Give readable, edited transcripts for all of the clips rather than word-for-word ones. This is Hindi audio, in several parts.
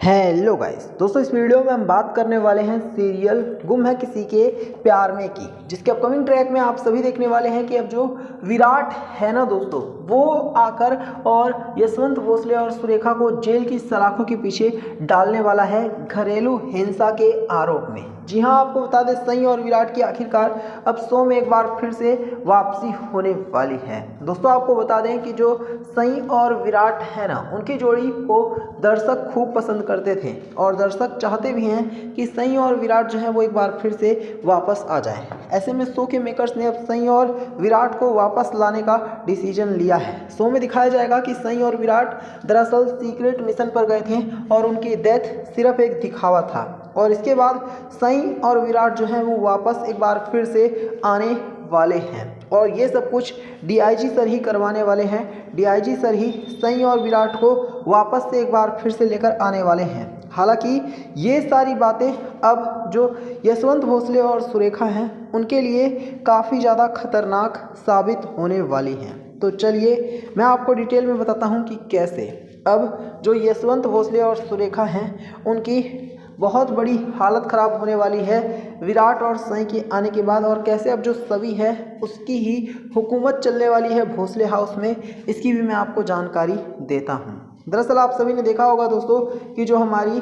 हेलो गाइस दोस्तों, इस वीडियो में हम बात करने वाले हैं सीरियल गुम है किसी के प्यार में की, जिसके अपकमिंग ट्रैक में आप सभी देखने वाले हैं कि अब जो विराट है ना दोस्तों, वो आकर और यशवंत भोसले और सुरेखा को जेल की सलाखों के पीछे डालने वाला है घरेलू हिंसा के आरोप में। जी हाँ, आपको बता दें सनी और विराट की आखिरकार अब शो में एक बार फिर से वापसी होने वाली है। दोस्तों आपको बता दें कि जो सनी और विराट है ना, उनकी जोड़ी को दर्शक खूब पसंद करते थे और दर्शक चाहते भी हैं कि सनी और विराट जो है वो एक बार फिर से वापस आ जाए। ऐसे में शो के मेकर्स ने अब सनी और विराट को वापस लाने का डिसीजन लिया है। शो में दिखाया जाएगा कि सनी और विराट दरअसल सीक्रेट मिशन पर गए थे और उनकी डेथ सिर्फ एक दिखावा था, और इसके बाद सनी और विराट जो है वो वापस एक बार फिर से आने वाले हैं और ये सब कुछ डीआईजी सर ही करवाने वाले हैं। डीआईजी सर ही सनी और विराट को वापस से एक बार फिर से लेकर आने वाले हैं। हालांकि ये सारी बातें अब जो यशवंत भोसले और सुरेखा हैं उनके लिए काफ़ी ज़्यादा खतरनाक साबित होने वाली हैं। तो चलिए मैं आपको डिटेल में बताता हूँ कि कैसे अब जो यशवंत भोसले और सुरेखा हैं उनकी बहुत बड़ी हालत ख़राब होने वाली है विराट और सनी के आने के बाद, और कैसे अब जो सभी है उसकी ही हुकूमत चलने वाली है भोसले हाउस में, इसकी भी मैं आपको जानकारी देता हूँ। दरअसल आप सभी ने देखा होगा दोस्तों कि जो हमारी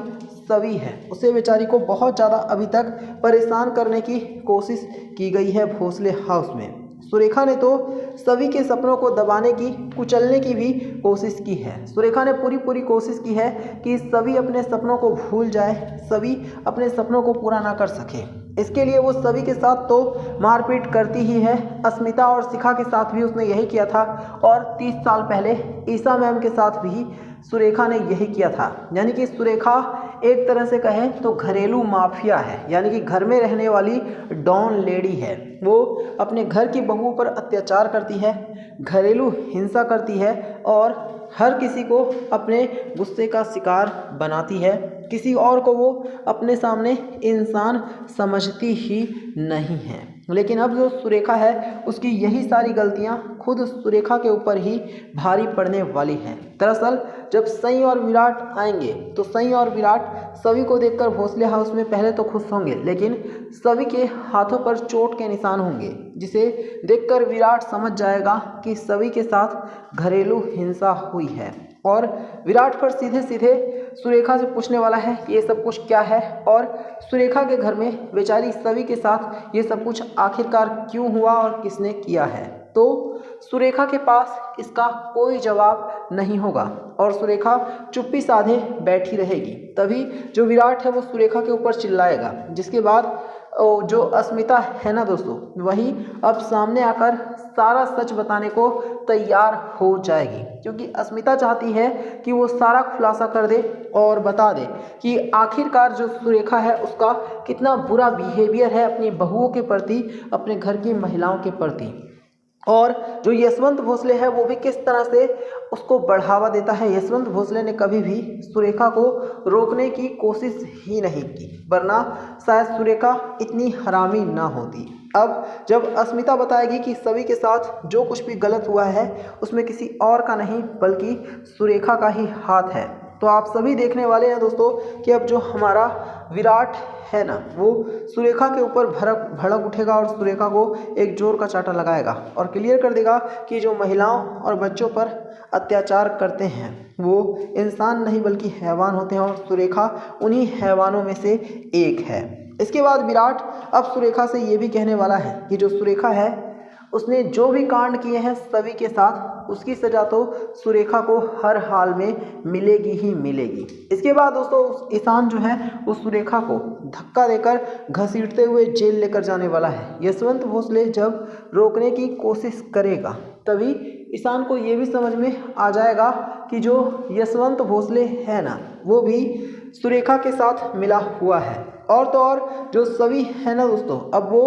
सभी है उसे बेचारी को बहुत ज़्यादा अभी तक परेशान करने की कोशिश की गई है भोसले हाउस में। सुरेखा ने तो सभी के सपनों को दबाने की, कुचलने की भी कोशिश की है। सुरेखा ने पूरी कोशिश की है कि सभी अपने सपनों को भूल जाए, सभी अपने सपनों को पूरा ना कर सके। इसके लिए वो सभी के साथ तो मारपीट करती ही है। अस्मिता और शिखा के साथ भी उसने यही किया था, और 30 साल पहले ईसा मैम के साथ भी सुरेखा ने यही किया था। यानी कि सुरेखा एक तरह से कहें तो घरेलू माफिया है, यानी कि घर में रहने वाली डॉन लेडी है। वो अपने घर की बहुओं पर अत्याचार करती है, घरेलू हिंसा करती है और हर किसी को अपने गुस्से का शिकार बनाती है। किसी और को वो अपने सामने इंसान समझती ही नहीं है। लेकिन अब जो सुरेखा है उसकी यही सारी गलतियां खुद सुरेखा के ऊपर ही भारी पड़ने वाली हैं। दरअसल जब सनी और विराट आएंगे तो सनी और विराट सभी को देखकर भोसले हाउस में पहले तो खुश होंगे, लेकिन सभी के हाथों पर चोट के निशान होंगे, जिसे देखकर विराट समझ जाएगा कि सभी के साथ घरेलू हिंसा हुई है। और विराट पर सीधे सीधे सुरेखा से पूछने वाला है कि ये सब कुछ क्या है, और सुरेखा के घर में बेचारी सभी के साथ ये सब कुछ आखिरकार क्यों हुआ और किसने किया है। तो सुरेखा के पास इसका कोई जवाब नहीं होगा और सुरेखा चुप्पी साधे बैठी रहेगी। तभी जो विराट है वो सुरेखा के ऊपर चिल्लाएगा, जिसके बाद जो अस्मिता है ना दोस्तों, वही अब सामने आकर सारा सच बताने को तैयार हो जाएगी, क्योंकि अस्मिता चाहती है कि वो सारा खुलासा कर दे और बता दे कि आखिरकार जो सुरेखा है उसका कितना बुरा बिहेवियर है अपनी बहुओं के प्रति, अपने घर की महिलाओं के प्रति, और जो यशवंत भोसले है वो भी किस तरह से उसको बढ़ावा देता है। यशवंत भोसले ने कभी भी सुरेखा को रोकने की कोशिश ही नहीं की, वरना शायद सुरेखा इतनी हरामी ना होती। अब जब अस्मिता बताएगी कि सभी के साथ जो कुछ भी गलत हुआ है उसमें किसी और का नहीं बल्कि सुरेखा का ही हाथ है, तो आप सभी देखने वाले हैं दोस्तों कि अब जो हमारा विराट है ना वो सुरेखा के ऊपर भड़क उठेगा और सुरेखा को एक जोर का चांटा लगाएगा और क्लियर कर देगा कि जो महिलाओं और बच्चों पर अत्याचार करते हैं वो इंसान नहीं बल्कि हैवान होते हैं, और सुरेखा उन्हीं हैवानों में से एक है। इसके बाद विराट अब सुरेखा से ये भी कहने वाला है कि जो सुरेखा है उसने जो भी कांड किए हैं सभी के साथ, उसकी सजा तो सुरेखा को हर हाल में मिलेगी ही मिलेगी। इसके बाद दोस्तों ईशान जो है वो सुरेखा को धक्का देकर घसीटते हुए जेल लेकर जाने वाला है। यशवंत भोसले जब रोकने की कोशिश करेगा तभी ईशान को ये भी समझ में आ जाएगा कि जो यशवंत भोसले है ना वो भी सुरेखा के साथ मिला हुआ है, और तो और जो सभी है ना दोस्तों अब वो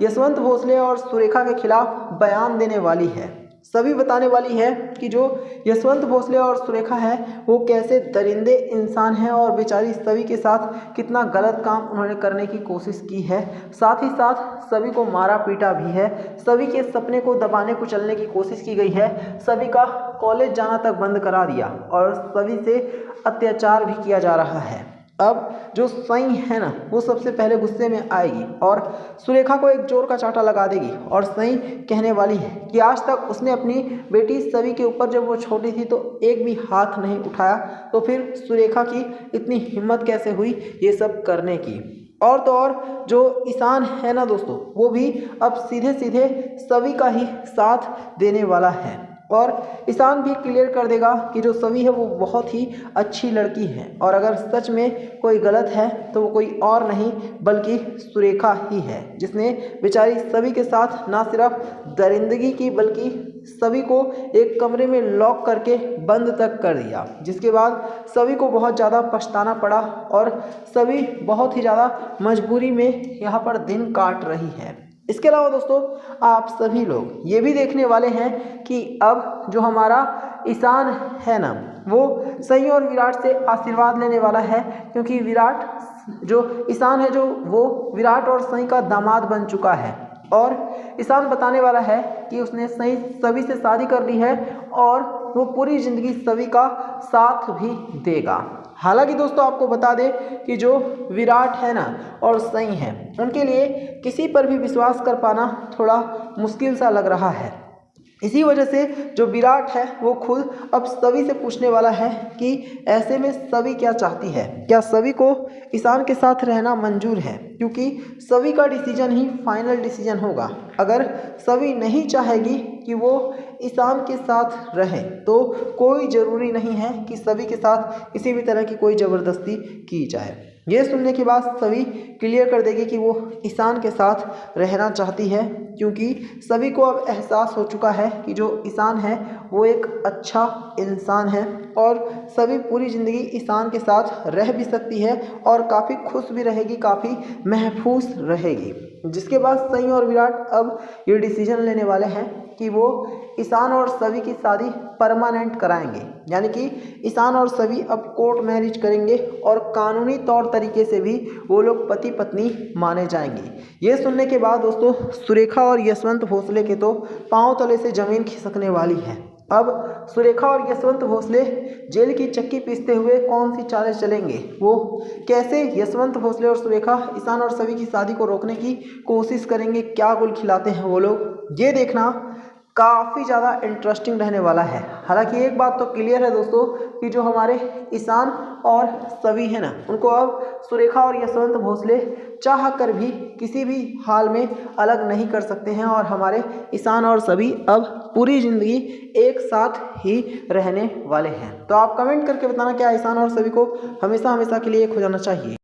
यशवंत भोसले और सुरेखा के खिलाफ बयान देने वाली है। सभी बताने वाली है कि जो यशवंत भोसले और सुरेखा है वो कैसे दरिंदे इंसान हैं और बेचारी सभी के साथ कितना गलत काम उन्होंने करने की कोशिश की है। साथ ही साथ सभी को मारा पीटा भी है, सभी के सपने को दबाने कुचलने की कोशिश की गई है, सभी का कॉलेज जाना तक बंद करा दिया और सभी से अत्याचार भी किया जा रहा है। अब जो सई है ना, वो सबसे पहले गुस्से में आएगी और सुरेखा को एक जोर का चांटा लगा देगी और सई कहने वाली है कि आज तक उसने अपनी बेटी सवी के ऊपर जब वो छोटी थी तो एक भी हाथ नहीं उठाया, तो फिर सुरेखा की इतनी हिम्मत कैसे हुई ये सब करने की। और तो और जो ईशान है ना दोस्तों, वो भी अब सीधे सीधे सवी का ही साथ देने वाला है और ईशान भी क्लियर कर देगा कि जो सवी है वो बहुत ही अच्छी लड़की है और अगर सच में कोई गलत है तो वो कोई और नहीं बल्कि सुरेखा ही है, जिसने बेचारी सवी के साथ ना सिर्फ दरिंदगी की बल्कि सभी को एक कमरे में लॉक करके बंद तक कर दिया, जिसके बाद सभी को बहुत ज़्यादा पछताना पड़ा और सभी बहुत ही ज़्यादा मजबूरी में यहाँ पर दिन काट रही है। इसके अलावा दोस्तों आप सभी लोग ये भी देखने वाले हैं कि अब जो हमारा ईशान है ना, वो सई और विराट से आशीर्वाद लेने वाला है, क्योंकि विराट जो ईशान है जो वो विराट और सई का दामाद बन चुका है और ईशान बताने वाला है कि उसने सभी से शादी कर ली है और वो पूरी ज़िंदगी सभी का साथ भी देगा। हालांकि दोस्तों आपको बता दें कि जो विराट है ना और सई है, उनके लिए किसी पर भी विश्वास कर पाना थोड़ा मुश्किल सा लग रहा है। इसी वजह से जो विराट है वो खुद अब सभी से पूछने वाला है कि ऐसे में सभी क्या चाहती है, क्या सभी को ईशान के साथ रहना मंजूर है, क्योंकि सभी का डिसीजन ही फाइनल डिसीजन होगा। अगर सभी नहीं चाहेगी कि वो ईशान के साथ रहे तो कोई ज़रूरी नहीं है कि सभी के साथ किसी भी तरह की कोई ज़बरदस्ती की जाए। ये सुनने के बाद सभी क्लियर कर देगी कि वो ईशान के साथ रहना चाहती है, क्योंकि सभी को अब एहसास हो चुका है कि जो ईशान है वो एक अच्छा इंसान है और सभी पूरी ज़िंदगी ईशान के साथ रह भी सकती है और काफ़ी खुश भी रहेगी, काफ़ी महफूज रहेगी। जिसके बाद सई और विराट अब ये डिसीजन लेने वाले हैं कि वो ईशान और सभी की शादी परमानेंट कराएंगे, यानी कि ईशान और सभी अब कोर्ट मैरिज करेंगे और कानूनी तौर तरीके से भी वो लोग पति पत्नी माने जाएंगे। ये सुनने के बाद दोस्तों सुरेखा और यशवंत भोसले के तो पांव तले से ज़मीन खिसकने वाली है। अब सुरेखा और यशवंत भोसले जेल की चक्की पीसते हुए कौन सी चालें चलेंगे, वो कैसे यशवंत भोसले और सुरेखा ईशान और सभी की शादी को रोकने की कोशिश करेंगे, क्या गुल खिलाते हैं वो लोग, ये देखना काफ़ी ज़्यादा इंटरेस्टिंग रहने वाला है। हालांकि एक बात तो क्लियर है दोस्तों कि जो हमारे ईशान और सभी है ना, उनको अब सुरेखा और यशवंत भोसले चाह कर भी किसी भी हाल में अलग नहीं कर सकते हैं और हमारे ईशान और सभी अब पूरी ज़िंदगी एक साथ ही रहने वाले हैं। तो आप कमेंट करके बताना क्या ईशान और सभी को हमेशा हमेशा के लिए एक हो जाना चाहिए।